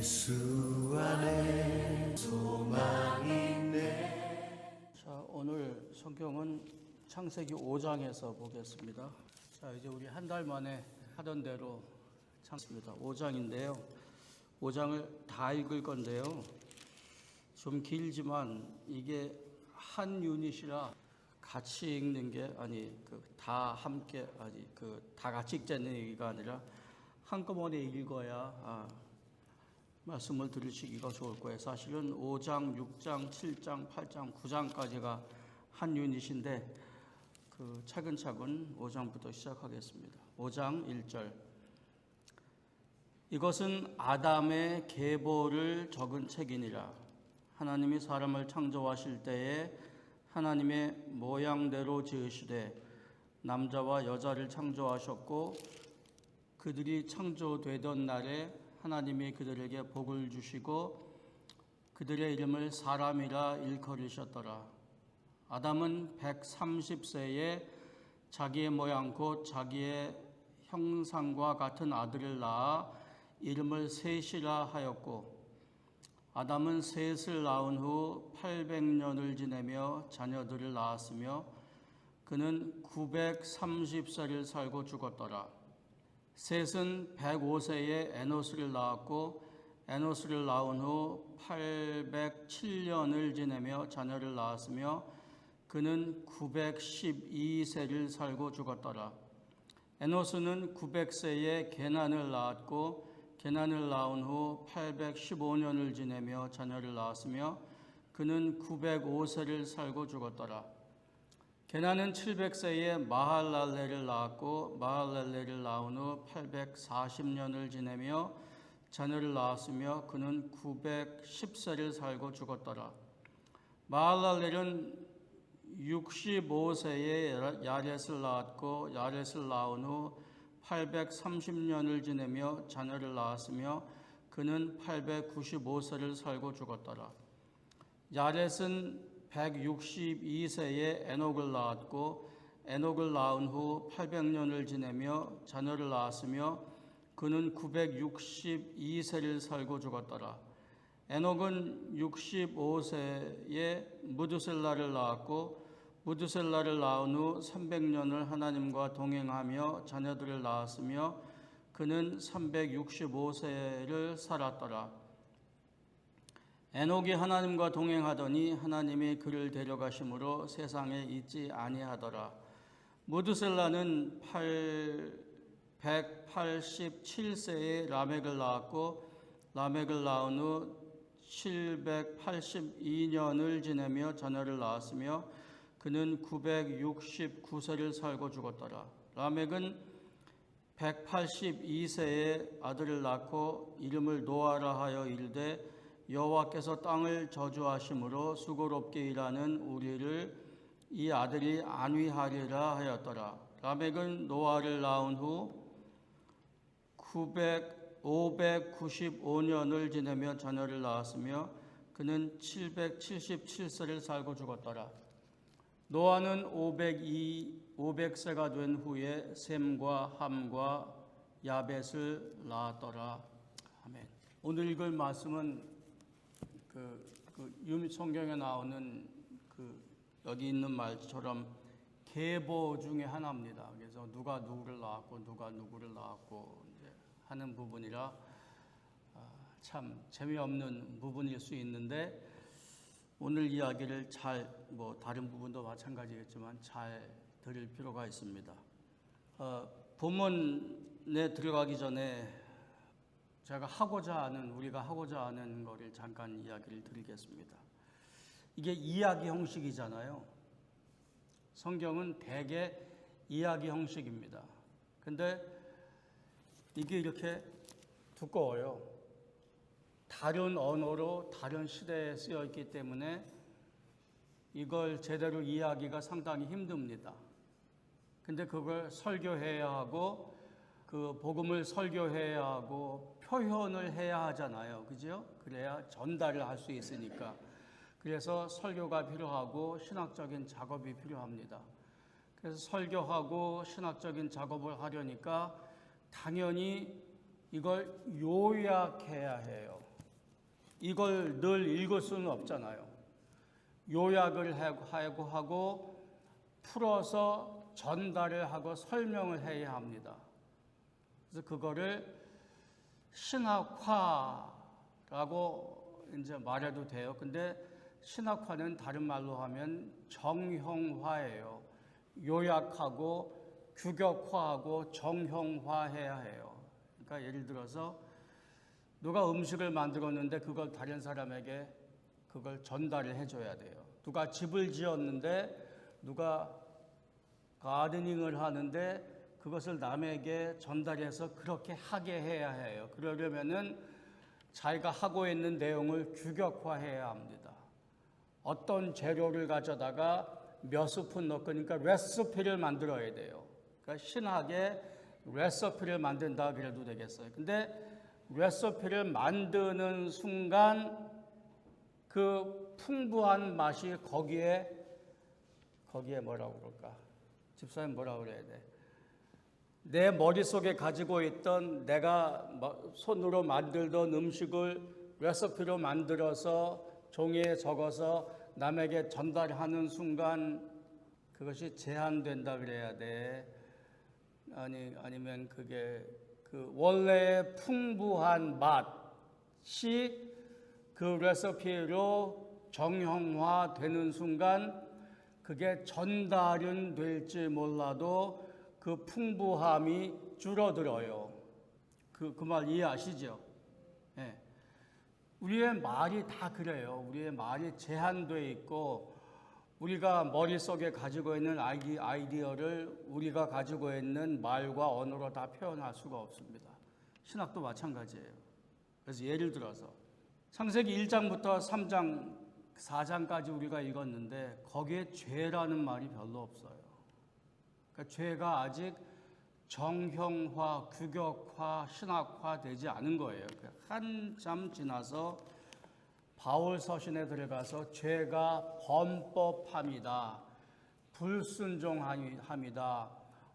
예수 안에 소망이 있네. 자, 오늘 성경은 창세기 5장에서 보겠습니다. 자, 이제 우리 한 달 만에 하던 대로 창세기입니다. 5장인데요. 5장을 다 읽을 건데요. 좀 길지만 이게 한 유닛이라 같이 읽는 게 다 함께 다 같이 읽자는 얘기가 아니라 한꺼번에 읽어야 말씀을 들으시기가 좋을 거예요. 사실은 5장, 6장, 7장, 8장, 9장까지가 한 유닛인데 차근차근 5장부터 시작하겠습니다. 5장 1절. 이것은 아담의 계보를 적은 책이니라. 하나님이 사람을 창조하실 때에 하나님의 모양대로 지으시되 남자와 여자를 창조하셨고 그들이 창조되던 날에 하나님이 그들에게 복을 주시고 그들의 이름을 사람이라 일컬으셨더라. 아담은 130세에 자기의 모양 곧 자기의 형상과 같은 아들을 낳아 이름을 셋이라 하였고 아담은 셋을 낳은 후 800년을 지내며 자녀들을 낳았으며 그는 930세를 살고 죽었더라. 셋은 105세에 에노스를 낳았고 에노스를 낳은 후 807년을 지내며 자녀를 낳았으며 그는 912세를 살고 죽었더라. 에노스는 900세에 게난을 낳았고 게난을 낳은 후 815년을 지내며 자녀를 낳았으며 그는 905세를 살고 죽었더라. 게난은 700세에 마할랄레를 낳았고 마할랄레를 낳은 후 840년을 지내며 자녀를 낳았으며 그는 910세를 살고 죽었더라. 마할랄렐은 65세에 야렛을 낳았고 야렛을 낳은 후 830년을 지내며 자녀를 낳았으며 그는 895세를 살고 죽었더라. 야렛은 162세에 에녹을 낳았고 에녹을 낳은 후 800년을 지내며 자녀를 낳았으며 그는 962세를 살고 죽었더라. 에녹은 65세에 무드셀라를 낳았고 무드셀라를 낳은 후 300년을 하나님과 동행하며 자녀들을 낳았으며 그는 365세를 살았더라. 에녹이 하나님과 동행하더니 하나님이 그를 데려가심으로 세상에 있지 아니하더라. 무드셀라는 187세에 라멕을 낳았고 라멕을 낳은 후 782년을 지내며 자녀를 낳았으며 그는 969세를 살고 죽었더라. 라멕은 182세에 아들을 낳고 이름을 노아라 하여 이르되 여호와께서 땅을 저주하심으로 수고롭게 일하는 우리를 이 아들이 안위하리라 하였더라. 라멕은 노아를 낳은 후 595년을 지내며 자녀를 낳았으며 그는 777세를 살고 죽었더라. 노아는 500세가 된 후에 셈과 함과 야벳을 낳았더라. 아멘. 오늘 읽을 말씀은 성경에 나오는 여기 있는 말처럼 계보 중에 하나입니다. 그래서 누가 누구를 낳았고 누가 누구를 낳았고 이제 하는 부분이라 참 재미없는 부분일 수 있는데 오늘 이야기를 다른 부분도 마찬가지겠지만 잘 들을 필요가 있습니다. 본문에 들어가기 전에 우리가 하고자 하는 것을 잠깐 이야기를 드리겠습니다. 이게 이야기 형식이잖아요. 성경은 대개 이야기 형식입니다. 근데 이게 이렇게 두꺼워요. 다른 언어로 다른 시대에 쓰여 있기 때문에 이걸 제대로 이해하기가 상당히 힘듭니다. 근데 그걸 설교해야 하고 복음을 설교해야 하고 표현을 해야 하잖아요. 그죠? 그래야 전달을 할 수 있으니까. 그래서 설교가 필요하고 신학적인 작업이 필요합니다. 그래서 설교하고 신학적인 작업을 하려니까 당연히 이걸 요약해야 해요. 이걸 늘 읽을 수는 없잖아요. 요약을 하고 풀어서 전달을 하고 설명을 해야 합니다. 그래서 그거를 신학화라고 이제 말해도 돼요. 근데 신학화는 다른 말로 하면 정형화예요. 요약하고 규격화하고 정형화해야 해요. 그러니까 예를 들어서 누가 음식을 만들었는데 그걸 다른 사람에게 그걸 전달을 해줘야 돼요. 누가 집을 지었는데 누가 가드닝을 하는데 그것을 남에게 전달해서 그렇게 하게 해야 해요. 그러려면은 자기가 하고 있는 내용을 규격화해야 합니다. 어떤 재료를 가져다가 몇 스푼 넣고 그러니까 레시피를 만들어야 돼요. 그러니까 신학의 레시피를 만든다 그래도 되겠어요. 근데 레시피를 만드는 순간 그 풍부한 맛이 거기에 뭐라고 그럴까? 집사님 뭐라고 그래야 돼? 내 머릿속에 가지고 있던 내가 손으로 만들던 음식을 레시피로 만들어서 종이에 적어서 남에게 전달하는 순간 그것이 제한된다 그래야 돼. 아니면 그게 그 원래의 풍부한 맛이 그 레시피로 정형화되는 순간 그게 전달은 될지 몰라도 그 풍부함이 줄어들어요. 그 말 이해하시죠? 네. 우리의 말이 다 그래요. 우리의 말이 제한되어 있고 우리가 머릿속에 가지고 있는 아이디어를 우리가 가지고 있는 말과 언어로 다 표현할 수가 없습니다. 신학도 마찬가지예요. 그래서 예를 들어서 창세기 1장부터 3장, 4장까지 우리가 읽었는데 거기에 죄라는 말이 별로 없어요. 그러니까 죄가 아직 정형화, 규격화, 신학화되지 않은 거예요. 한참 지나서 바울 서신에 들어가서 죄가 범법함이다, 불순종함이다,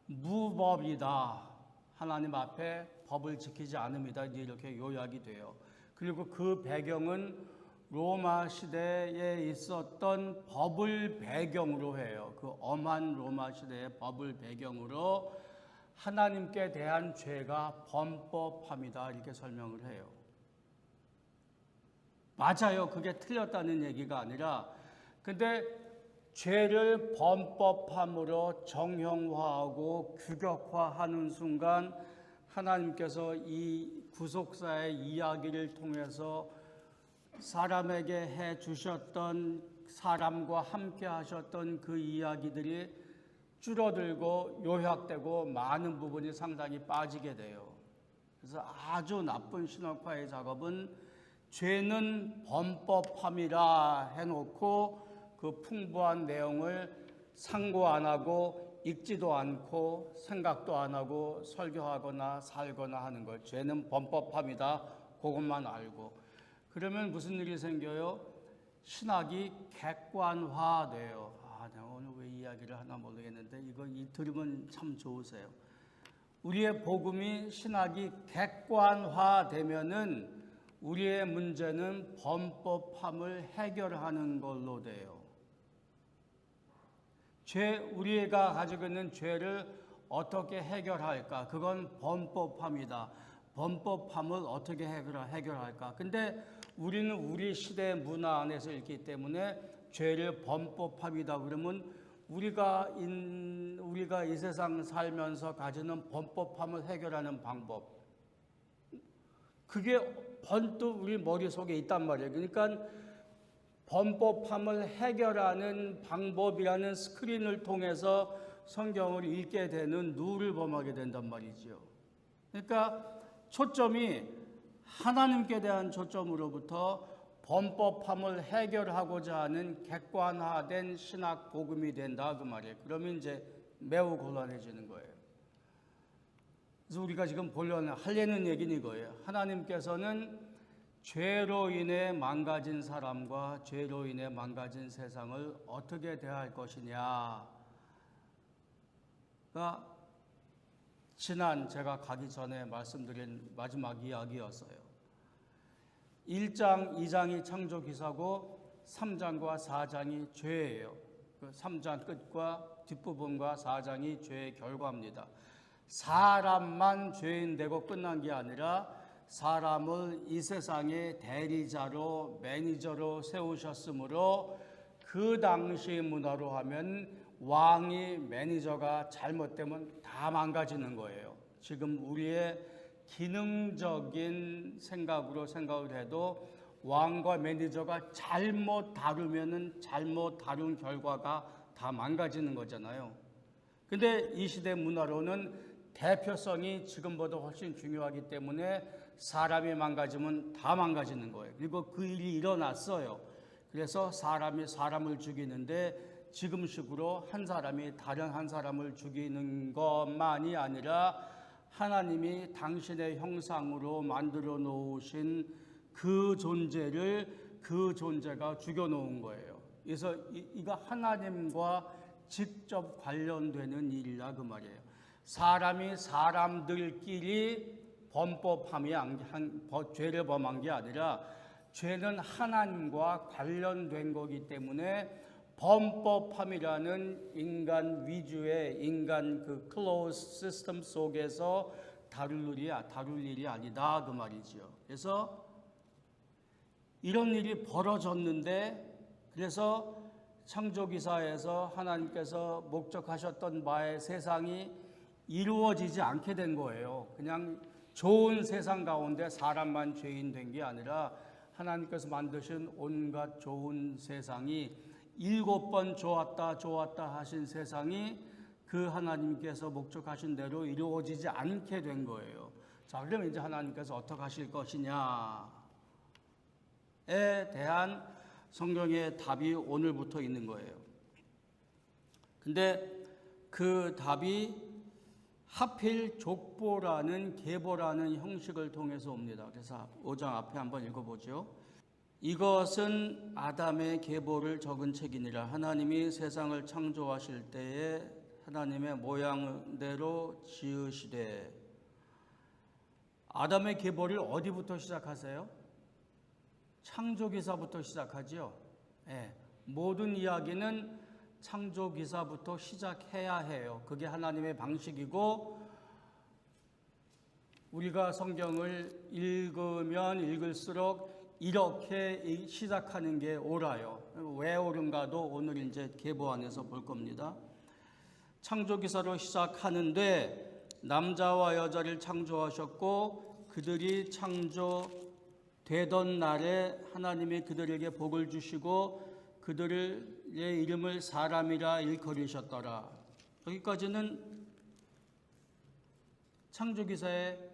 무법이다, 하나님 앞에 법을 지키지 않음이다 이렇게 요약이 돼요. 그리고 그 배경은 로마 시대에 있었던 법을 배경으로 해요. 그 엄한 로마 시대의 법을 배경으로 하나님께 대한 죄가 범법함이다 이렇게 설명을 해요. 맞아요. 그게 틀렸다는 얘기가 아니라 근데 죄를 범법함으로 정형화하고 규격화하는 순간 하나님께서 이 구속사의 이야기를 통해서 사람에게 해 주셨던 사람과 함께 하셨던 그 이야기들이 줄어들고 요약되고 많은 부분이 상당히 빠지게 돼요. 그래서 아주 나쁜 신학화의 작업은 죄는 범법함이라 해놓고 그 풍부한 내용을 상고 안 하고 읽지도 않고 생각도 안 하고 설교하거나 살거나 하는 걸 죄는 범법함이다 그것만 알고 그러면 무슨 일이 생겨요? 신학이 객관화돼요. 내가 오늘 왜 이야기를 하나 모르겠는데 이거 들으면 참 좋으세요. 우리의 복음이 신학이 객관화되면은 우리의 문제는 범법함을 해결하는 걸로 돼요. 우리가 가지고 있는 죄를 어떻게 해결할까? 그건 범법함이다. 범법함을 어떻게 해결할까? 근데 우리는 우리 시대의 문화 안에서 있기 때문에 죄를 범법함이다 그러면 우리가 이 세상 살면서 가지는 범법함을 해결하는 방법 그게 번뜩 우리 머릿속에 있단 말이에요. 그러니까 범법함을 해결하는 방법이라는 스크린을 통해서 성경을 읽게 되는 누를 범하게 된단 말이죠. 그러니까 초점이 하나님께 대한 초점으로부터 범법함을 해결하고자 하는 객관화된 신학 복음이 된다 그 말이에요. 그러면 이제 매우 곤란해지는 거예요. 그래서 우리가 지금 하려는 얘기는 이거예요. 하나님께서는 죄로 인해 망가진 사람과 죄로 인해 망가진 세상을 어떻게 대할 것이냐가 지난 제가 가기 전에 말씀드린 마지막 이야기였어요. 1장, 2장이 창조 기사고 3장과 4장이 죄예요. 그 3장 끝과 뒷부분과 4장이 죄의 결과입니다. 사람만 죄인 되고 끝난 게 아니라 사람을 이 세상의 대리자로 매니저로 세우셨으므로 그 당시 문화로 하면 왕이 매니저가 잘못되면 다 망가지는 거예요. 지금 우리의 기능적인 생각을 해도 왕과 매니저가 잘못 다루면은 잘못 다룬 결과가 다 망가지는 거잖아요. 근데 이 시대 문화로는 대표성이 지금보다 훨씬 중요하기 때문에 사람이 망가지면 다 망가지는 거예요. 그리고 그 일이 일어났어요. 그래서 사람이 사람을 죽이는데 지금식으로 한 사람이 다른 한 사람을 죽이는 것만이 아니라 하나님이 당신의 형상으로 만들어 놓으신 그 존재를 그 존재가 죽여 놓은 거예요. 그래서 이거 하나님과 직접 관련되는 일이라 그 말이에요. 사람이 사람들끼리 죄를 범한 게 아니라 죄는 하나님과 관련된 거기 때문에 범법함이라는 인간 위주의 인간 그 클로즈 시스템 속에서 다룰 일이 아니다 그 말이죠. 그래서 이런 일이 벌어졌는데 그래서 창조기사에서 하나님께서 목적하셨던 바의 세상이 이루어지지 않게 된 거예요. 그냥 좋은 세상 가운데 사람만 죄인 된 게 아니라 하나님께서 만드신 온갖 좋은 세상이 7번 좋았다 하신 세상이 그 하나님께서 목적하신 대로 이루어지지 않게 된 거예요. 자, 그러면 이제 하나님께서 어떻게 하실 것이냐에 대한 성경의 답이 오늘부터 있는 거예요. 근데 그 답이 하필 족보라는 계보라는 형식을 통해서 옵니다. 그래서 5장 앞에 한번 읽어보죠. 이것은 아담의 계보를 적은 책이니라. 하나님이 세상을 창조하실 때에 하나님의 모양대로 지으시되. 아담의 계보를 어디부터 시작하세요? 창조기사부터 시작하죠. 네, 모든 이야기는 창조기사부터 시작해야 해요. 그게 하나님의 방식이고 우리가 성경을 읽으면 읽을수록 이렇게 시작하는 게 옳아요. 왜 옳은가도 오늘 이제 계보 안에서 볼 겁니다. 창조기사로 시작하는데 남자와 여자를 창조하셨고 그들이 창조되던 날에 하나님이 그들에게 복을 주시고 그들의 이름을 사람이라 일컬으셨더라. 여기까지는 창조기사의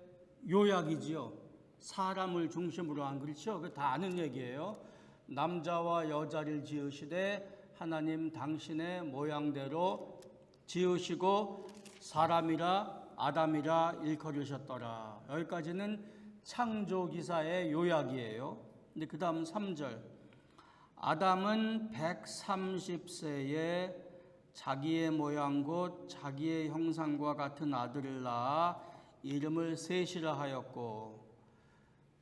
요약이지요. 사람을 중심으로 한 그렇죠. 그거 다 아는 얘기예요. 남자와 여자를 지으시되 하나님 당신의 모양대로 지으시고 사람이라 아담이라 일컬으셨더라. 여기까지는 창조기사의 요약이에요. 근데 그 다음 3절. 아담은 130세에 자기의 모양 곧 자기의 형상과 같은 아들을 낳아 이름을 셋이라 하였고.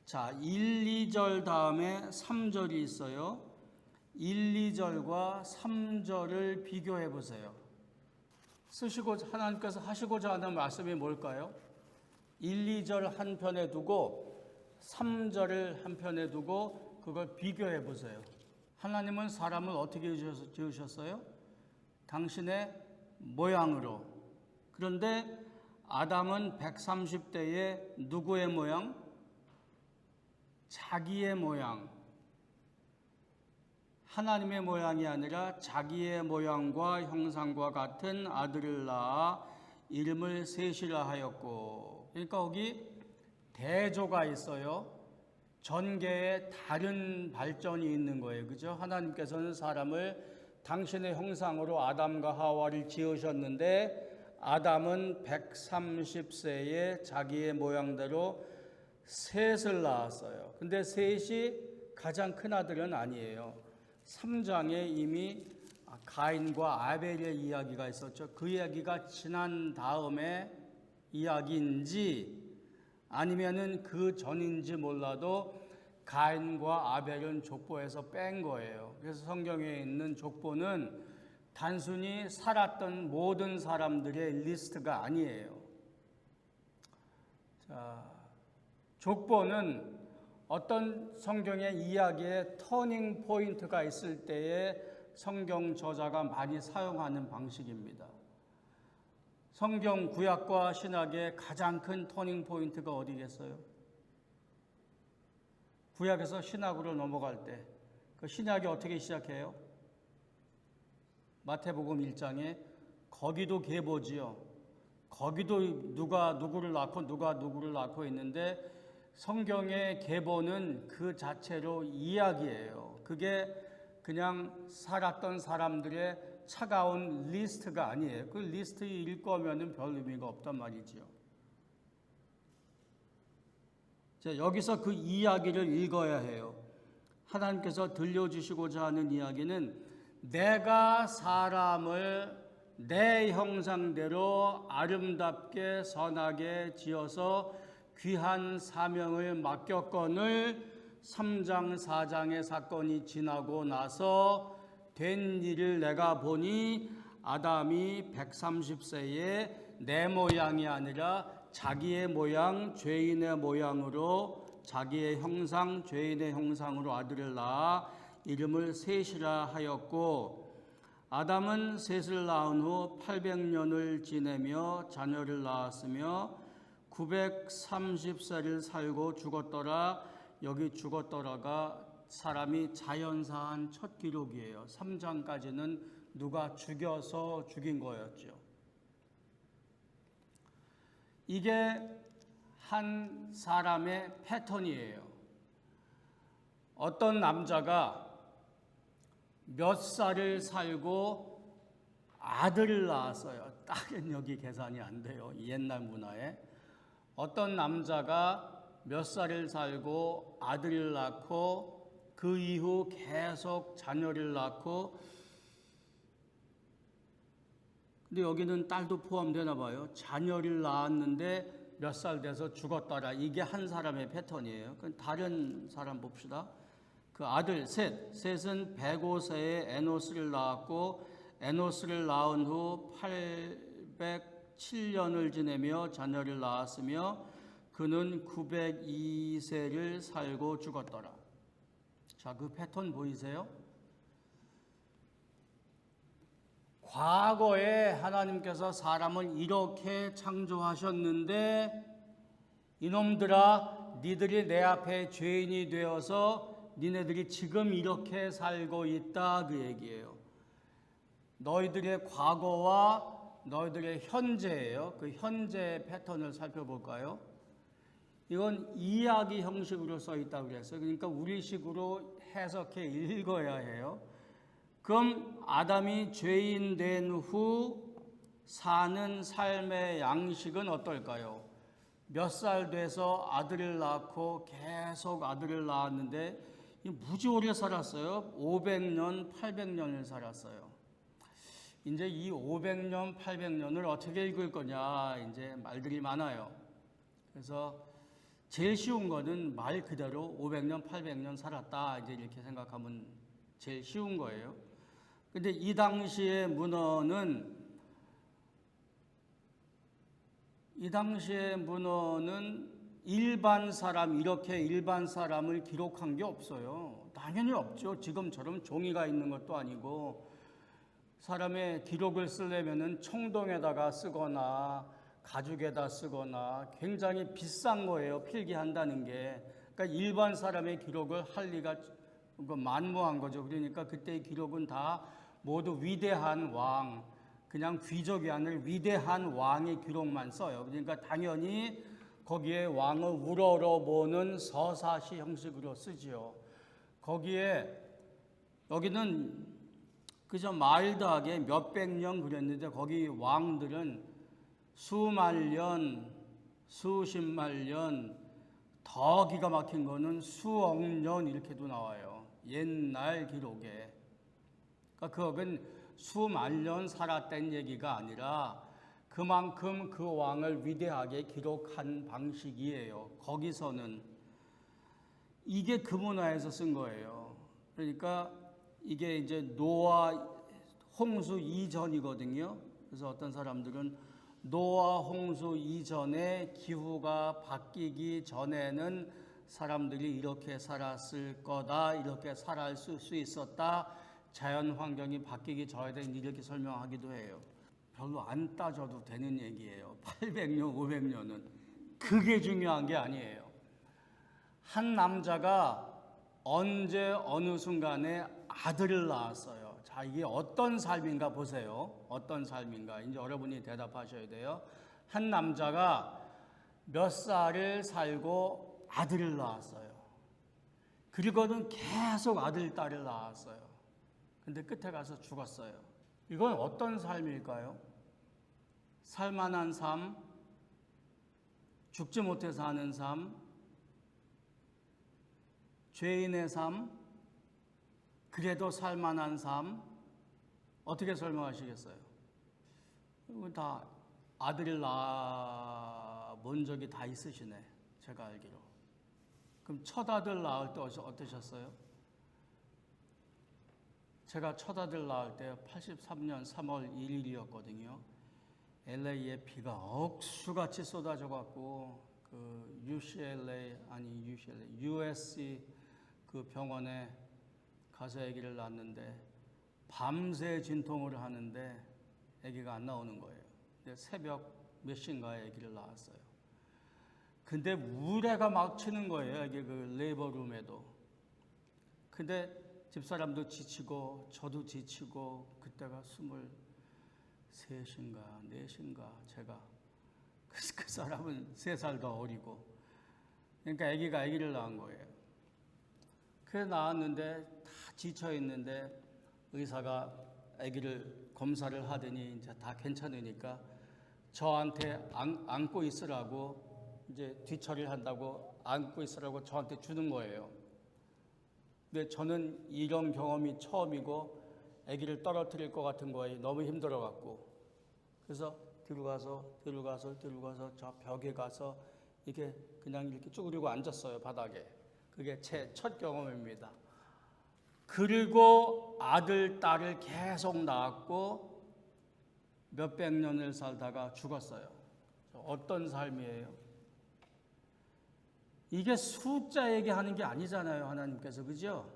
자, 1, 2절 다음에 3절이 있어요. 1, 2절과 3절을 비교해 보세요. 하나님께서 하시고자 하는 말씀이 뭘까요? 1, 2절 한편에 두고 3절을 한편에 두고 그걸 비교해 보세요. 하나님은 사람을 어떻게 지으셨어요? 당신의 모양으로. 그런데 아담은 130대에 누구의 모양? 자기의 모양. 하나님의 모양이 아니라 자기의 모양과 형상과 같은 아들을 낳아 이름을 셋이라 하였고. 그러니까 거기 대조가 있어요. 전개에 다른 발전이 있는 거예요. 그죠? 하나님께서는 사람을 당신의 형상으로 아담과 하와를 지으셨는데 아담은 130세에 자기의 모양대로 셋을 낳았어요. 근데 셋이 가장 큰 아들은 아니에요. 3장에 이미 가인과 아벨의 이야기가 있었죠. 그 이야기가 지난 다음에 이야기인지 아니면은 그 전인지 몰라도 가인과 아벨은 족보에서 뺀 거예요. 그래서 성경에 있는 족보는 단순히 살았던 모든 사람들의 리스트가 아니에요. 자, 족보는 어떤 성경의 이야기에 터닝 포인트가 있을 때에 성경 저자가 많이 사용하는 방식입니다. 성경 구약과 신약의 가장 큰 터닝 포인트가 어디겠어요? 구약에서 신약으로 넘어갈 때 그 신약이 어떻게 시작해요? 마태복음 1장에 거기도 계보지요. 거기도 누가 누구를 낳고 누가 누구를 낳고 있는데 성경의 계보는 그 자체로 이야기예요. 그게 그냥 살았던 사람들의 차가운 리스트가 아니에요. 그 리스트 읽으면 별 의미가 없단 말이지요. 자, 여기서 그 이야기를 읽어야 해요. 하나님께서 들려주시고자 하는 이야기는 내가 사람을 내 형상대로 아름답게 선하게 지어서 귀한 사명을 맡겼거늘 3장 4장의 사건이 지나고 나서 된 일을 내가 보니 아담이 130세에 내 모양이 아니라 자기의 모양, 죄인의 모양으로 자기의 형상, 죄인의 형상으로 아들을 낳아 이름을 셋이라 하였고 아담은 셋을 낳은 후 800년을 지내며 자녀를 낳았으며 930세를 살고 죽었더라. 여기 죽었더라가 사람이 자연사한 첫 기록이에요. 3장까지는 누가 죽여서 죽인 거였죠. 이게 한 사람의 패턴이에요. 어떤 남자가 몇 살을 살고 아들을 낳았어요. 딱은 여기 계산이 안 돼요. 옛날 문화에. 어떤 남자가 몇 살을 살고 아들을 낳고 그 이후 계속 자녀를 낳고 근데 여기는 딸도 포함되나 봐요. 자녀를 낳았는데 몇 살 돼서 죽었더라. 이게 한 사람의 패턴이에요. 그럼 다른 사람 봅시다. 그 아들 셋은 105세에 에노스를 낳았고 에노스를 낳은 후 807년을 지내며 자녀를 낳았으며 그는 902세를 살고 죽었더라. 자, 그 패턴 보이세요? 과거에 하나님께서 사람을 이렇게 창조하셨는데 이놈들아 니들이 내 앞에 죄인이 되어서 니네들이 지금 이렇게 살고 있다 그 얘기예요. 너희들의 과거와 너희들의 현재예요. 그 현재 패턴을 살펴볼까요? 이건 이야기 형식으로 써 있다고 그랬어요. 그러니까 우리식으로 해석해 읽어야 해요. 그럼 아담이 죄인 된 후 사는 삶의 양식은 어떨까요? 몇 살 돼서 아들을 낳고 계속 아들을 낳았는데 무지 오래 살았어요. 500년, 800년을 살았어요. 이제 이 500년, 800년을 어떻게 읽을 거냐 이제 말들이 많아요. 그래서 제일 쉬운 거는 말 그대로 500년, 800년 살았다 이제 이렇게 생각하면 제일 쉬운 거예요. 근데 이 당시의 문헌은 일반 사람 이렇게 일반 사람을 기록한 게 없어요. 당연히 없죠. 지금처럼 종이가 있는 것도 아니고 사람의 기록을 쓰려면은 청동에다가 쓰거나 가죽에다 쓰거나 굉장히 비싼 거예요. 필기한다는 게. 그러니까 일반 사람의 기록을 할 리가 만무한 거죠. 그러니까 그때의 기록은 다 모두 위대한 왕, 그냥 귀족이 아니라 위대한 왕의 기록만 써요. 그러니까 당연히 거기에 왕을 우러러보는 서사시 형식으로 쓰지요. 거기에 여기는 그저 마일드하게 몇백 년 그랬는데 거기 왕들은 수만 년, 수십만 년, 더 기가 막힌 거는 수억 년 이렇게도 나와요. 옛날 기록에. 그러니까 그건 수만 년 살았다는 얘기가 아니라 그만큼 그 왕을 위대하게 기록한 방식이에요. 거기서는. 이게 그 문화에서 쓴 거예요. 그러니까 이게 이제 노아 홍수 이전이거든요. 그래서 어떤 사람들은 노아 홍수 이전에 기후가 바뀌기 전에는 사람들이 이렇게 살았을 거다, 이렇게 살아갈 수 있었다, 자연 환경이 바뀌기 전에 이렇게 설명하기도 해요. 별로 안 따져도 되는 얘기예요. 800년, 500년은. 그게 중요한 게 아니에요. 한 남자가 언제 어느 순간에 아들을 낳았어요. 자, 이게 어떤 삶인가 보세요. 어떤 삶인가. 이제 여러분이 대답하셔야 돼요. 한 남자가 몇 살을 살고 아들을 낳았어요. 그리고는 계속 아들, 딸을 낳았어요. 근데 끝에 가서 죽었어요. 이건 어떤 삶일까요? 살만한 삶, 죽지 못해 사는 삶, 죄인의 삶, 그래도 살만한 삶, 어떻게 설명하시겠어요? 이거 다 아들을 낳은 적이 다 있으시네, 제가 알기로. 그럼 첫 아들 낳을 때 어떠셨어요? 제가 첫 아들 낳을 때 83년 3월 1일이었거든요. LA에 비가 억수같이 쏟아져 갖고 그 USC 그 병원에 가서 아기를 낳았는데 밤새 진통을 하는데 아기가 안 나오는 거예요. 근데 새벽 몇 시인가에 아기를 낳았어요. 근데 우레가 막 치는 거예요. 아기 그 레이버룸에도. 근데 집사람도 지치고 저도 지치고 그때가 23인가 4인가 제가 그 사람은 3살 더 어리고 그러니까 아기를 낳은 거예요. 그래서 낳았는데 다 지쳐 있는데 의사가 아기를 검사를 하더니 이제 다 괜찮으니까 저한테 안고 있으라고 이제 뒤처리를 한다고 안고 있으라고 저한테 주는 거예요. 근데 저는 이런 경험이 처음이고 아기를 떨어뜨릴 것 같은 거예요. 너무 힘들어갖고. 그래서 뒤로 가서 저 벽에 가서 이렇게 그냥 이렇게 쭈그리고 앉았어요. 바닥에. 그게 제 첫 경험입니다. 그리고 아들, 딸을 계속 낳았고 몇백 년을 살다가 죽었어요. 어떤 삶이에요? 이게 숫자 얘기하는 게 아니잖아요. 하나님께서. 그죠?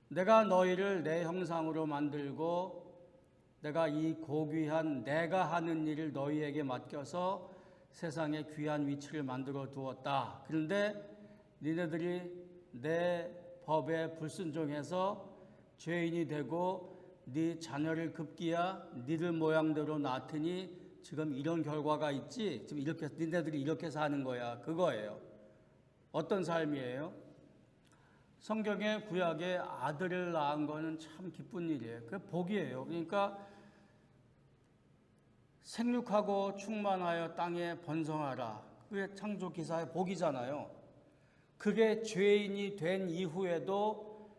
내가 너희를 내 형상으로 만들고 내가 이 고귀한 내가 하는 일을 너희에게 맡겨서 세상에 귀한 위치를 만들어 두었다. 그런데 니네들이 내 법에 불순종해서 죄인이 되고 네 자녀를 급기야 니들 모양대로 낳더니 지금 이런 결과가 있지. 지금 이렇게 니네들이 이렇게 사는 거야. 그거예요. 어떤 삶이에요? 성경에 구약에 아들을 낳은 거는 참 기쁜 일이에요. 그게 복이에요. 그러니까 생육하고 충만하여 땅에 번성하라. 그게 창조 기사의 복이잖아요. 그게 죄인이 된 이후에도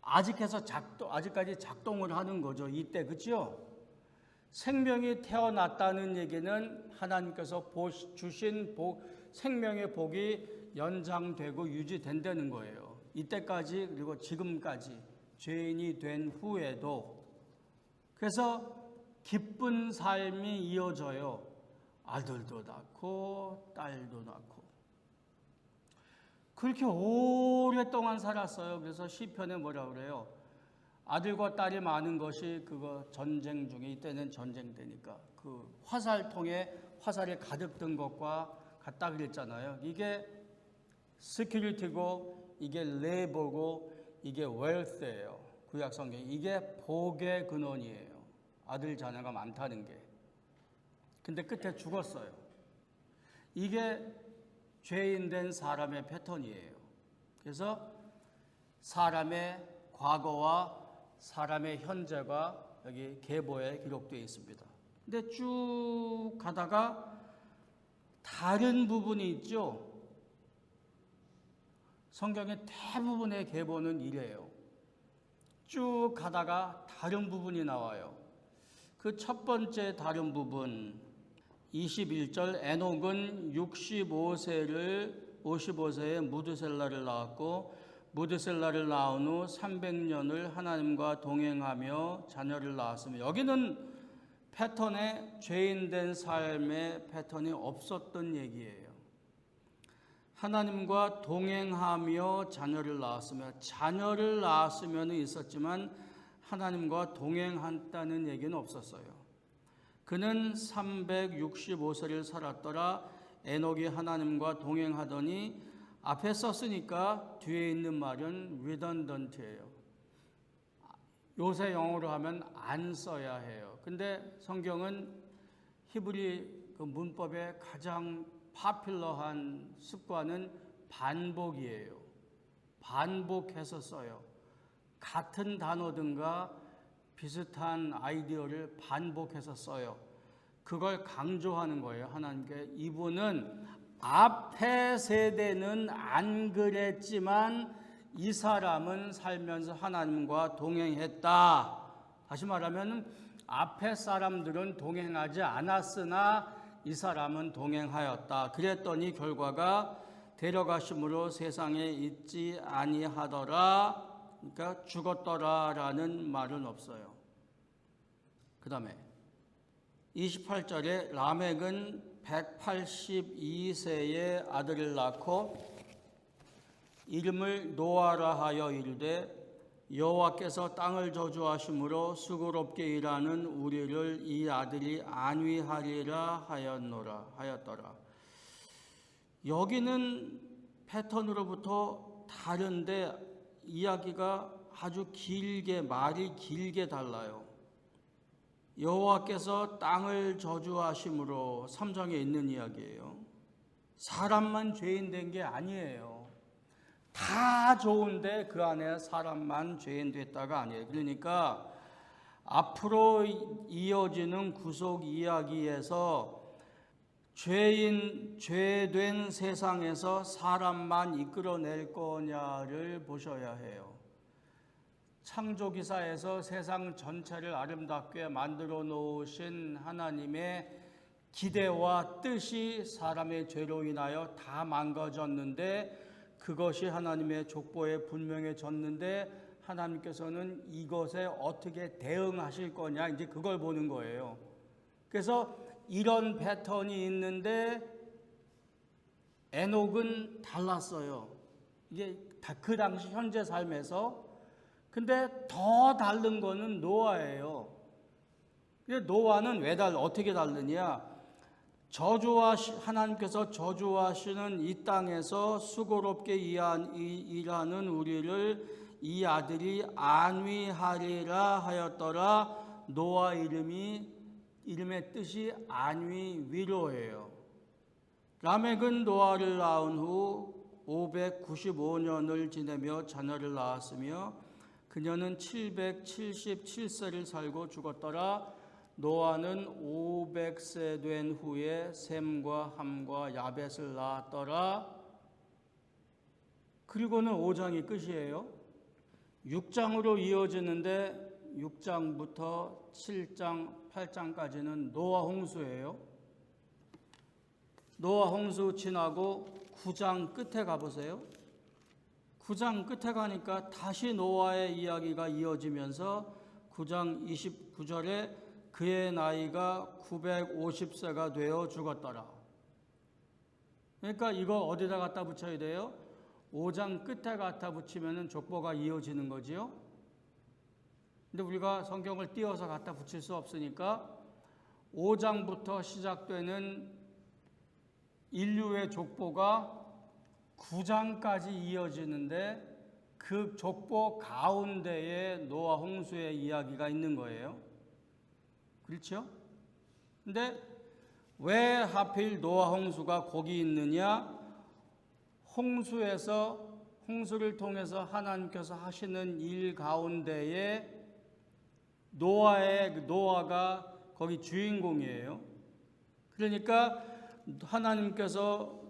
아직까지 작동을 하는 거죠. 이때. 그렇죠? 생명이 태어났다는 얘기는 하나님께서 주신 생명의 복이 연장되고 유지된다는 거예요. 이때까지 그리고 지금까지 죄인이 된 후에도. 그래서 기쁜 삶이 이어져요. 아들도 낳고 딸도 낳고. 그렇게 오랫동안 살았어요. 그래서 시편에 뭐라 그래요? 아들과 딸이 많은 것이 그거 전쟁 중에 이때는 전쟁 때니까 그 화살통에 화살이 가득 든 것과 같다 그랬잖아요. 이게 시큐리티고 이게 레이버고 이게 웰스예요. 구약 성경 이게 복의 근원이에요. 아들 자녀가 많다는 게. 근데 끝에 죽었어요. 이게 죄인 된 사람의 패턴이에요. 그래서 사람의 과거와 사람의 현재가 여기 계보에 기록되어 있습니다. 근데 쭉 가다가 다른 부분이 있죠. 성경의 대부분의 계보는 이래요. 쭉 가다가 다른 부분이 나와요. 그 첫 번째 다른 부분 21절 에녹은 65세를 55세에 무드셀라를 낳았고 무드셀라를 낳은 후 300년을 하나님과 동행하며 자녀를 낳았으며, 여기는 패턴에 죄인된 삶의 패턴이 없었던 얘기예요. 하나님과 동행하며 자녀를 낳았으며, 자녀를 낳았으면 있었지만 하나님과 동행한다는 얘기는 없었어요. 그는 365세를 살았더라. 에녹이 하나님과 동행하더니, 앞에 썼으니까 뒤에 있는 말은 redundant예요. 요새 영어로 하면 안 써야 해요. 근데 성경은 히브리 그 문법의 가장 파퓰러한 습관은 반복이에요. 반복해서 써요. 같은 단어든가 비슷한 아이디어를 반복해서 써요. 그걸 강조하는 거예요. 하나님께 이분은 앞에 세대는 안 그랬지만 이 사람은 살면서 하나님과 동행했다. 다시 말하면 앞에 사람들은 동행하지 않았으나 이 사람은 동행하였다. 그랬더니 결과가 데려가심으로 세상에 있지 아니하더라. 그러니까 죽었더라라는 말은 없어요. 그 다음에 28절에 라멕은 182세의 아들을 낳고 이름을 노아라 하여 이르되, 여호와께서 땅을 저주하심으로 수고롭게 일하는 우리를 이 아들이 안위하리라 하였더라. 여기는 패턴으로부터 다른데 이야기가 아주 길게, 말이 길게 달라요. 여호와께서 땅을 저주하심으로 3장에 있는 이야기예요. 사람만 죄인 된 게 아니에요. 다 좋은데 그 안에 사람만 죄인 됐다가 아니에요. 그러니까 앞으로 이어지는 구속 이야기에서 죄된 세상에서 사람만 이끌어낼 거냐를 보셔야 해요. 창조기사에서 세상 전체를 아름답게 만들어 놓으신 하나님의 기대와 뜻이 사람의 죄로 인하여 다 망가졌는데, 그것이 하나님의 족보에 분명해졌는데 하나님께서는 이것에 어떻게 대응하실 거냐, 이제 그걸 보는 거예요. 그래서 이런 패턴이 있는데 에녹은 달랐어요. 이게 다 그 당시 현재 삶에서. 근데 더 다른 거는 노아예요. 노아는 어떻게 다르냐? 하나님께서 저주하시는 이 땅에서 수고롭게 일하는 우리를 이 아들이 안위하리라 하였더라. 노아 이름의 뜻이 안위, 위로예요. 라멕은 노아를 낳은 후 595년을 지내며 자녀를 낳았으며 그녀는 777세를 살고 죽었더라. 노아는 500세 된 후에 셈과 함과 야벳을 낳았더라. 그리고는 5장이 끝이에요. 6장으로 이어지는데 6장부터 7장, 8장까지는 노아 홍수예요. 노아 홍수 지나고 9장 끝에 가보세요. 9장 끝에 가니까 다시 노아의 이야기가 이어지면서 9장 29절에 그의 나이가 950세가 되어 죽었더라. 그러니까 이거 어디다 갖다 붙여야 돼요? 5장 끝에 갖다 붙이면 족보가 이어지는 거지요. 근데 우리가 성경을 띄어서 갖다 붙일 수 없으니까 5장부터 시작되는 인류의 족보가 9장까지 이어지는데 그 족보 가운데에 노아 홍수의 이야기가 있는 거예요. 그렇죠? 근데 왜 하필 노아 홍수가 거기 있느냐? 홍수를 통해서 하나님께서 하시는 일 가운데에 노아가 거기 주인공이에요. 그러니까 하나님께서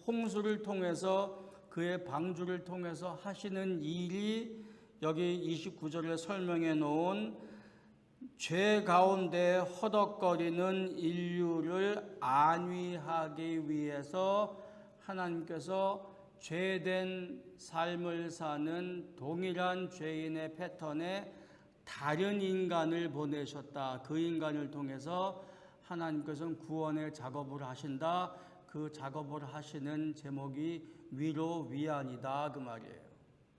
홍수를 통해서 그의 방주를 통해서 하시는 일이 여기 29절에 설명해 놓은 죄 가운데 허덕거리는 인류를 안위하기 위해서 하나님께서 죄된 삶을 사는 동일한 죄인의 패턴에 다른 인간을 보내셨다. 그 인간을 통해서 하나님께서는 구원의 작업을 하신다. 그 작업을 하시는 제목이 위로 위안이다 그 말이에요.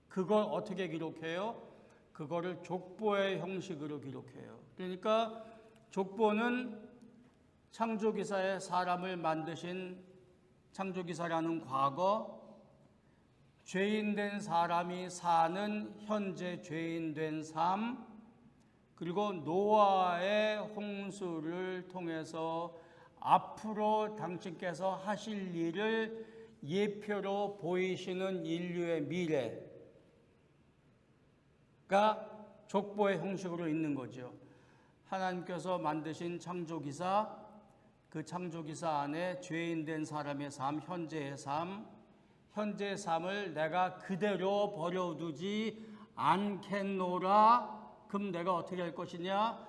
그걸 어떻게 기록해요? 그거를 족보의 형식으로 기록해요. 그러니까 족보는 창조기사의 사람을 만드신 창조기사라는 과거, 죄인된 사람이 사는 현재 죄인된 삶, 그리고 노아의 홍수를 통해서 앞으로 당신께서 하실 일을 예표로 보이시는 인류의 미래가 족보의 형식으로 있는 거죠. 하나님께서 만드신 창조기사, 그 창조기사 안에 죄인된 사람의 삶, 현재의 삶을 내가 그대로 버려두지 않겠노라. 그럼 내가 어떻게 할 것이냐?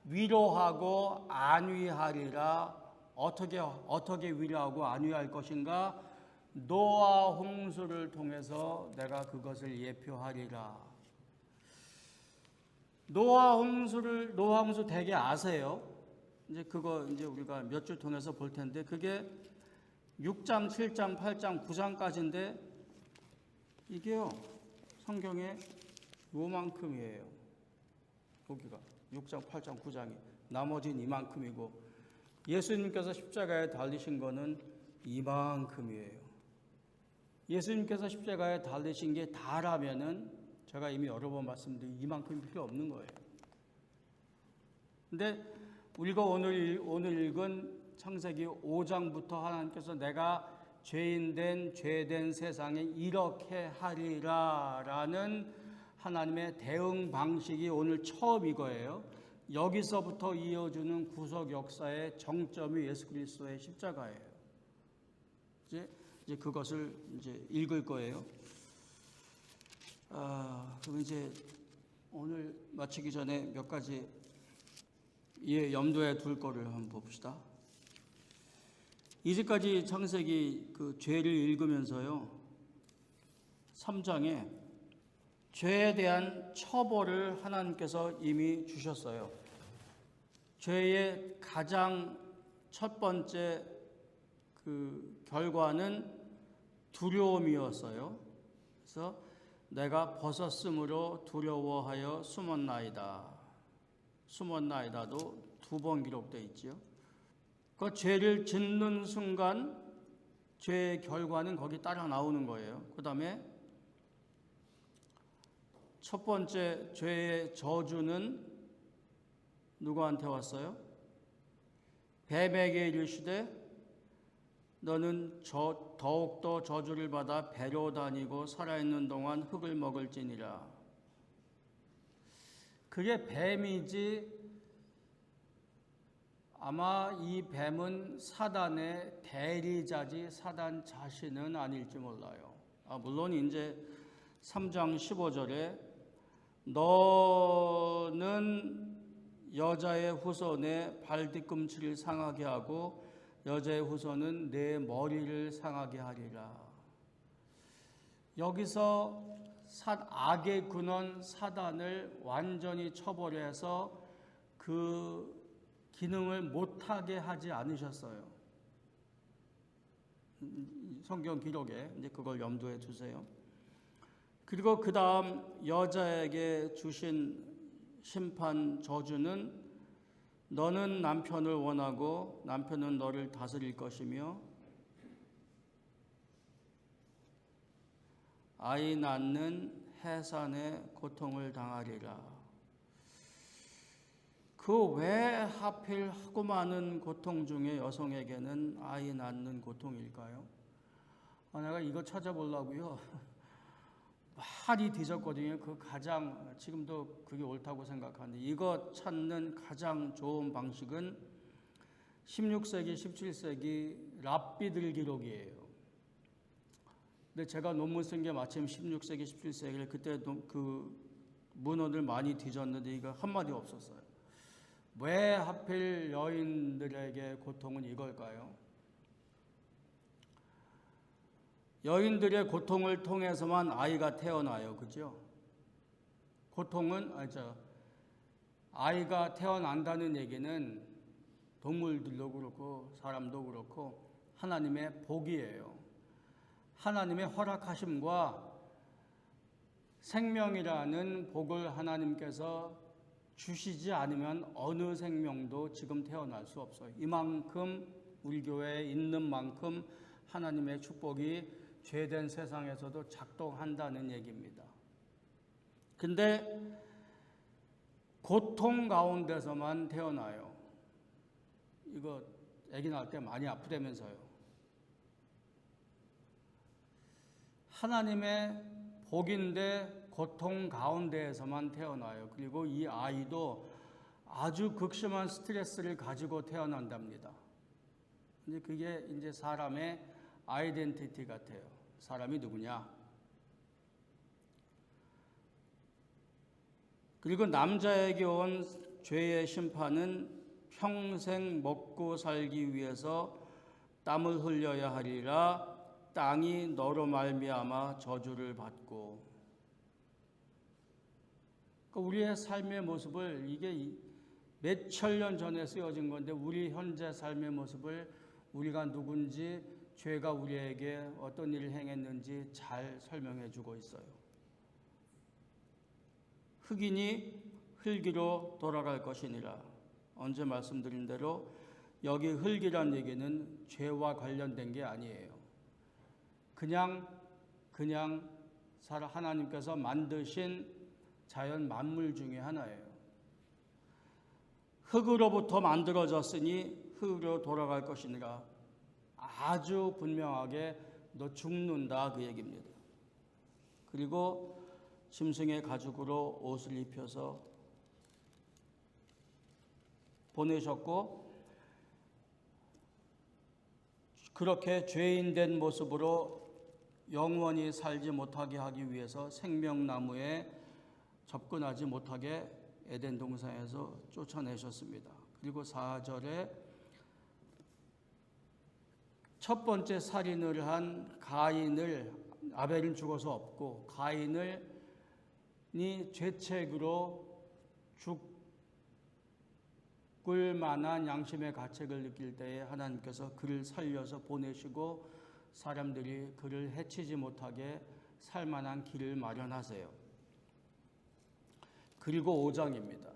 위로하고 안위하리라. 어떻게 위로하고 안위할 것인가? 노아 홍수를 통해서 내가 그것을 예표하리라. 노아 홍수 되게 아세요? 이제 그거 이제 우리가 몇 주 통해서 볼 텐데 그게 6장, 7장, 8장, 9장까지인데 이게요. 성경에 요만큼이에요. 여기가 6장, 8장, 9장이 나머지는 이만큼이고 예수님께서 십자가에 달리신 거는 이만큼이에요. 예수님께서 십자가에 달리신 게 다라면은 제가 이미 여러 번 말씀드린 이만큼이 필요 없는 거예요. 근데 우리가 오늘 읽은 창세기 5장부터 하나님께서 내가 죄된 세상에 이렇게 하리라라는 하나님의 대응 방식이 오늘 처음 이거예요. 여기서부터 이어주는 구속 역사의 정점이 예수 그리스도의 십자가예요. 이제 그것을 이제 읽을 거예요. 그럼 이제 오늘 마치기 전에 몇 가지 염두에 둘 거를 한번 봅시다. 이제까지 창세기 그 죄를 읽으면서요. 3장에 죄에 대한 처벌을 하나님께서 이미 주셨어요. 죄의 가장 첫 번째 그 결과는 두려움이었어요. 그래서 내가 벗었으므로 두려워하여 숨었나이다도 2번 기록되어 있지요. 그 죄를 짓는 순간 죄의 결과는 거기 따라 나오는 거예요. 그 다음에 첫 번째 죄의 저주는 누구한테 왔어요? 뱀에게 이르시되 너는 더욱더 저주를 받아 배로 다니고 살아있는 동안 흙을 먹을지니라. 그게 뱀이지 아마 이 뱀은 사단의 대리자지 사단 자신은 아닐지 몰라요. 물론 이제 3장 15절에 너는 여자의 후손의 발뒤꿈치를 상하게 하고 여자의 후손은 내 머리를 상하게 하리라. 여기서 악의 근원 사단을 완전히 처벌해서 그 기능을 못하게 하지 않으셨어요. 성경 기록에 이제 그걸 염두에 두세요. 그리고 그 다음 여자에게 주신 심판 저주는 너는 남편을 원하고 남편은 너를 다스릴 것이며 아이 낳는 해산의 고통을 당하리라. 그 왜 하필 하고 많은 고통 중에 여성에게는 아이 낳는 고통일까요? 내가 이거 찾아보려고요. 많이 뒤졌거든요. 그 가장 지금도 그게 옳다고 생각하는데 이거 찾는 가장 좋은 방식은 16세기, 17세기 랍비들 기록이에요. 근데 제가 논문 쓴 게 마침 16세기, 17세기를 그때 그 문헌을 많이 뒤졌는데 이거 한마디 없었어요. 왜 하필 여인들에게 고통은 이걸까요? 여인들의 고통을 통해서만 아이가 태어나요. 그죠? 고통은, 아이가 태어난다는 얘기는 동물들도 그렇고 사람도 그렇고 하나님의 복이에요. 하나님의 허락하심과 생명이라는 복을 하나님께서 주시지 않으면 어느 생명도 지금 태어날 수 없어요. 이만큼 우리 교회에 있는 만큼 하나님의 축복이 죄된 세상에서도 작동한다는 얘기입니다. 근데 고통 가운데서만 태어나요. 이거 아기 낳을 때 많이 아프다면서요. 하나님의 복인데 고통 가운데에서만 태어나요. 그리고 이 아이도 아주 극심한 스트레스를 가지고 태어난답니다. 근데 그게 이제 사람의 아이덴티티 같아요. 사람이 누구냐? 그리고 남자에게 온 죄의 심판은 평생 먹고 살기 위해서 땀을 흘려야 하리라. 땅이 너로 말미암아 저주를 받고. 그러니까 우리의 삶의 모습을, 이게 몇천 년 전에 쓰여진 건데 우리 현재 삶의 모습을 우리가 누군지, 죄가 우리에게 어떤 일을 행했는지 잘 설명해 주고 있어요. 흑인이 흙으로 돌아갈 것이니라. 언제 말씀드린 대로 여기 흙이란 얘기는 죄와 관련된 게 아니에요. 그냥 하나님께서 만드신 자연 만물 중에 하나예요. 흙으로부터 만들어졌으니 흙으로 돌아갈 것이니라. 아주 분명하게 너 죽는다 그 얘기입니다. 그리고 짐승의 가죽으로 옷을 입혀서 보내셨고, 그렇게 죄인된 모습으로 영원히 살지 못하게 하기 위해서 생명나무에 접근하지 못하게 에덴 동산에서 쫓아내셨습니다. 그리고 4절에 첫 번째 살인을 한 가인을, 아벨은 죽어서 없고 가인을 죄책으로 죽을 만한 양심의 가책을 느낄 때에 하나님께서 그를 살려서 보내시고 사람들이 그를 해치지 못하게 살 만한 길을 마련하세요. 그리고 5장입니다.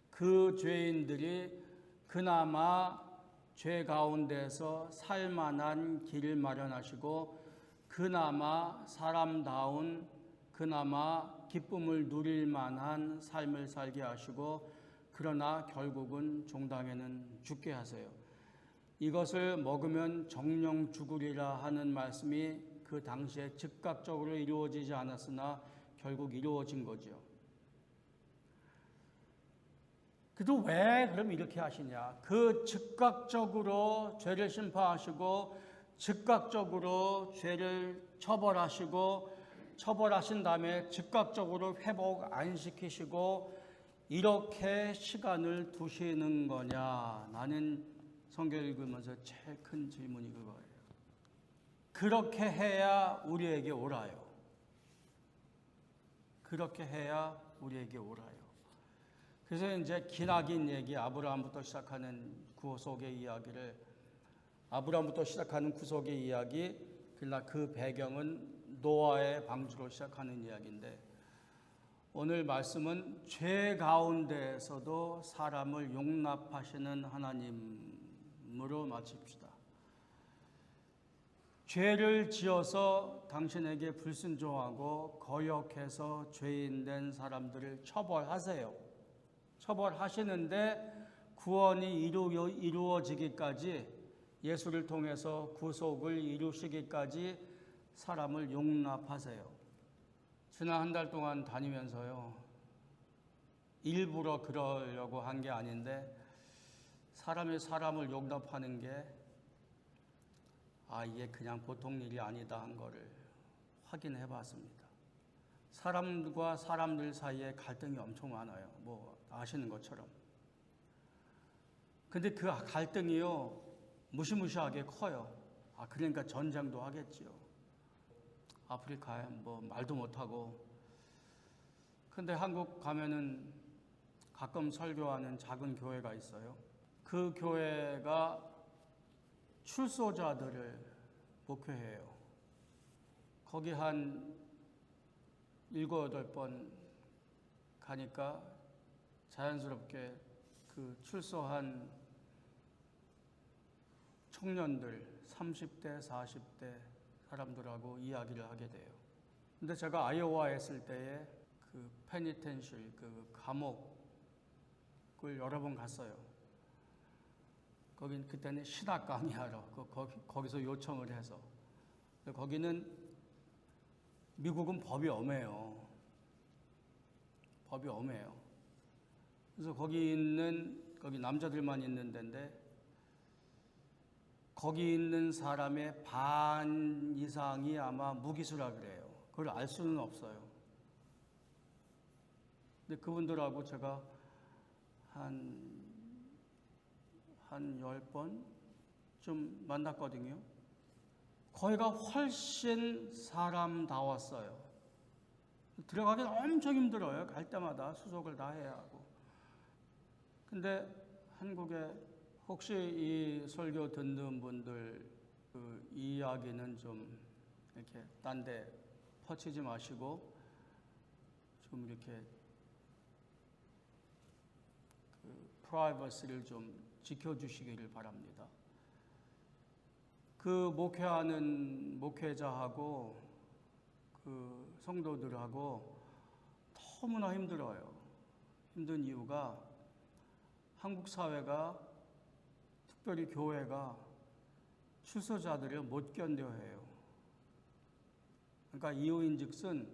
그 죄인들이 그나마 죄 가운데서 살 만한 길을 마련하시고 그나마 사람다운, 그나마 기쁨을 누릴 만한 삶을 살게 하시고, 그러나 결국은 종당에는 죽게 하세요. 이것을 먹으면 정령 죽으리라 하는 말씀이 그 당시에 즉각적으로 이루어지지 않았으나 결국 이루어진 거죠. 그래도 왜 그럼 이렇게 하시냐? 그 즉각적으로 죄를 심판하시고 즉각적으로 죄를 처벌하신 다음에 즉각적으로 회복 안 시키시고 이렇게 시간을 두시는 거냐? 나는 성경 읽으면서 제일 큰 질문이 그거예요. 그렇게 해야 우리에게 옳아요. 그렇게 해야 우리에게 옳아요. 그래서 이제 기나긴 얘기, 아브라함부터 시작하는 구속의 이야기를, 아브라함부터 시작하는 구속의 이야기, 그러나 그 배경은 노아의 방주로 시작하는 이야기인데, 오늘 말씀은 죄 가운데에서도 사람을 용납하시는 하나님으로 마칩시다. 죄를 지어서 당신에게 불순종하고 거역해서 죄인된 사람들을 처벌하세요. 처벌하시는데 구원이 이루어지기까지, 예수를 통해서 구속을 이루시기까지 사람을 용납하세요. 지난 한 달 동안 다니면서요, 일부러 그러려고 한 게 아닌데 사람이 사람을 용납하는 게 이게 그냥 보통 일이 아니다 한 거를 확인해 봤습니다. 사람과 사람들 사이에 갈등이 엄청 많아요. 뭐 아시는 것처럼. 근데 그 갈등이요 무시무시하게 커요. 그러니까 전쟁도 하겠지요. 아프리카에 뭐 말도 못하고. 근데 한국 가면은 가끔 설교하는 작은 교회가 있어요. 그 교회가 출소자들을 목회해요. 거기 한 7, 8번 가니까 자연스럽게 그 출소한 청년들 30대, 40대 사람들하고 이야기를 하게 돼요. 근데 제가 아이오와에 있을 때에 그 페니텐셜, 그 감옥을 여러 번 갔어요. 거긴 그때는 신학 강의하러 거기서 요청을 해서. 근데 거기는 미국은 법이 엄해요. 법이 엄해요. 그래서 거기 남자들만 있는 데인데 거기 있는 사람의 반 이상이 아마 무기수라 그래요. 그걸 알 수는 없어요. 근데 그분들하고 제가 한 10번 좀 만났거든요. 거기가 훨씬 사람다웠어요. 들어가긴 엄청 힘들어요. 갈 때마다 수속을 다 해야 하고. 근데 한국에 혹시 이 설교 듣는 분들 그 이야기는 좀 이렇게 딴 데 퍼치지 마시고 좀 이렇게 그 프라이버시를 좀 지켜주시기를 바랍니다. 그 목회하는 목회자하고 그 성도들하고 너무나 힘들어요. 힘든 이유가 한국 사회가 특별히 교회가 출소자들을 못 견뎌해요. 그러니까 이유인즉슨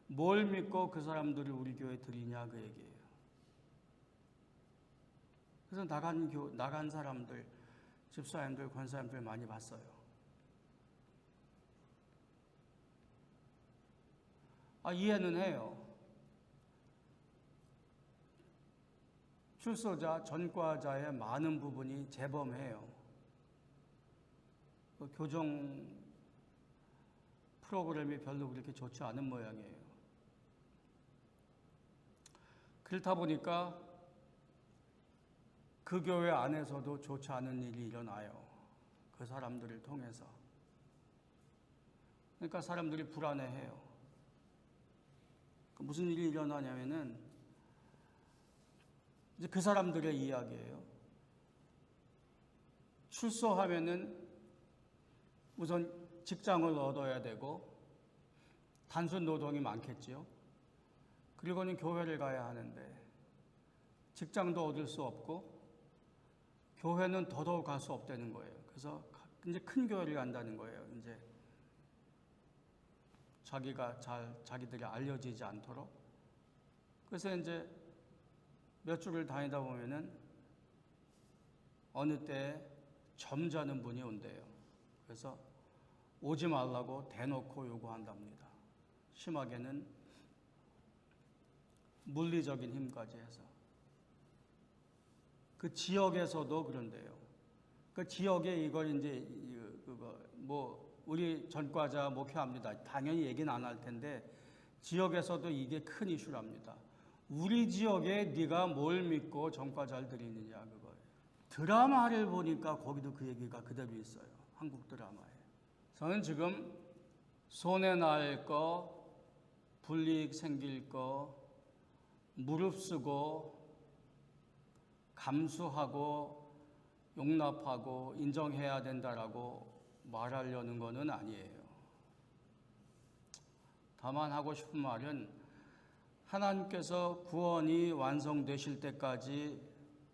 뭘 믿고 그 사람들을 우리 교회에 들이냐 그 얘기예요. 그래서 나간 사람들, 집사님들, 권사님들 많이 봤어요. 이해는 해요. 출소자, 전과자의 많은 부분이 재범해요. 그 교정 프로그램이 별로 그렇게 좋지 않은 모양이에요. 그렇다 보니까 그 교회 안에서도 좋지 않은 일이 일어나요. 그 사람들을 통해서. 그러니까 사람들이 불안해해요. 무슨 일이 일어나냐면은 이제 그 사람들의 이야기예요. 출소하면은 우선 직장을 얻어야 되고 단순 노동이 많겠지요. 그리고는 교회를 가야 하는데 직장도 얻을 수 없고 교회는 더더욱 갈 수 없다는 거예요. 그래서 이제 큰 교회를 간다는 거예요. 이제 자기들이 알려지지 않도록. 그래서 이제 몇 주를 다니다 보면은 어느 때에 점잖은 분이 온대요. 그래서 오지 말라고 대놓고 요구한답니다. 심하게는 물리적인 힘까지 해서. 그 지역에서도 그런데요. 그 지역에 이걸 이제 우리 전과자 목회합니다. 당연히 얘기는 안 할 텐데 지역에서도 이게 큰 이슈랍니다. 우리 지역에 네가 뭘 믿고 전과자를 드리느냐 그거예요. 드라마를 보니까 거기도 그 얘기가 그대로 있어요. 한국 드라마에. 저는 지금 손해 날 거, 불이익 생길 거, 무릅쓰고 감수하고 용납하고 인정해야 된다라고 말하려는 것은 아니에요. 다만 하고 싶은 말은 하나님께서 구원이 완성되실 때까지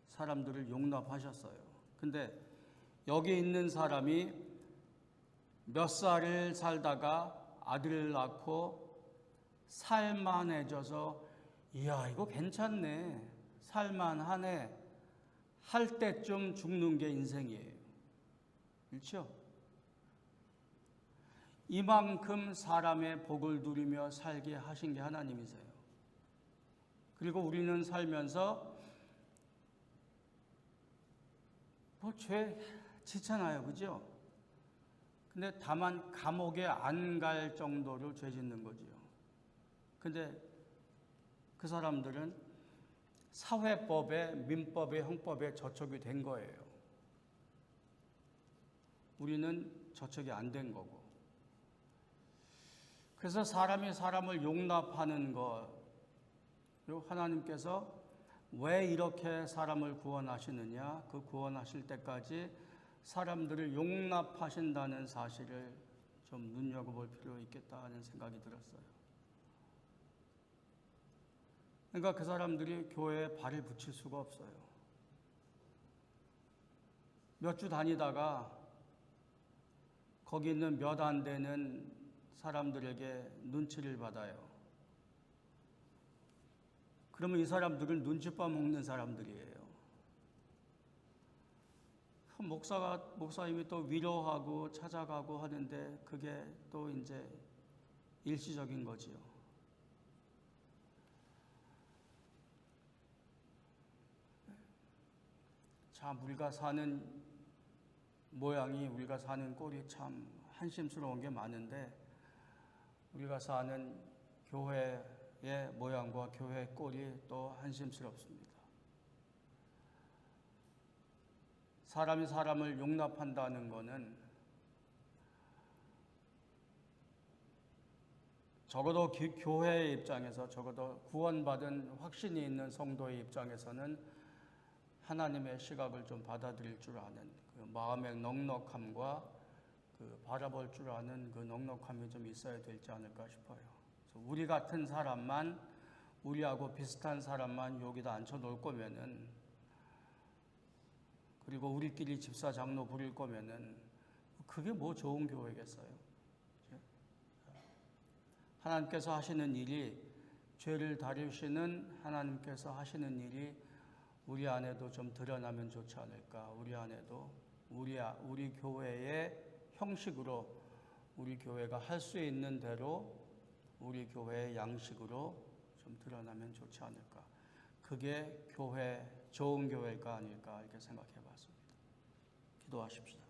사람들을 용납하셨어요. 근데 여기 있는 사람이 몇 살을 살다가 아들을 낳고 살만해져서 이야 이거 괜찮네 살만하네 할 때쯤 죽는 게 인생이에요. 그렇죠? 이만큼 사람의 복을 누리며 살게 하신 게 하나님이세요. 그리고 우리는 살면서 죄 짓잖아요. 그죠? 근데 다만 감옥에 안 갈 정도로 죄 짓는 거지요. 근데 그 사람들은 사회법에, 민법에, 형법에 저촉이 된 거예요. 우리는 저촉이 안 된 거고. 그래서 사람이 사람을 용납하는 것, 그리고 하나님께서 왜 이렇게 사람을 구원하시느냐, 그 구원하실 때까지 사람들을 용납하신다는 사실을 좀 눈여겨볼 필요 있겠다는 생각이 들었어요. 그러니까 그 사람들이 교회에 발을 붙일 수가 없어요. 몇 주 다니다가 거기 있는 몇 안 되는 사람들에게 눈치를 받아요. 그러면 이 사람들은 눈치밥 먹는 사람들이에요. 목사님이 또 위로하고 찾아가고 하는데 그게 또 이제 일시적인 거지요. 참 우리가 사는 모양이, 우리가 사는 꼴이 참 한심스러운 게 많은데, 우리가 사는 교회의 모양과 교회의 꼴이 또 한심스럽습니다. 사람이 사람을 용납한다는 것은 적어도 교회의 입장에서, 적어도 구원받은 확신이 있는 성도의 입장에서는 하나님의 시각을 좀 받아들일 줄 아는 그 마음의 넉넉함과 그 바라볼 줄 아는 그 넉넉함이 좀 있어야 되지 않을까 싶어요. 그래서 우리 같은 사람만, 우리하고 비슷한 사람만 여기다 앉혀놓을 거면은, 그리고 우리끼리 집사 장로 부릴 거면은 그게 뭐 좋은 교회겠어요? 하나님께서 하시는 일이, 죄를 다루시는 하나님께서 하시는 일이 우리 안에도 좀 드러나면 좋지 않을까. 우리 안에도 우리 교회의 형식으로, 우리 교회가 할 수 있는 대로 우리 교회의 양식으로 좀 드러나면 좋지 않을까. 그게 좋은 교회가 아닐까 이렇게 생각해 봤습니다. 기도하십시다.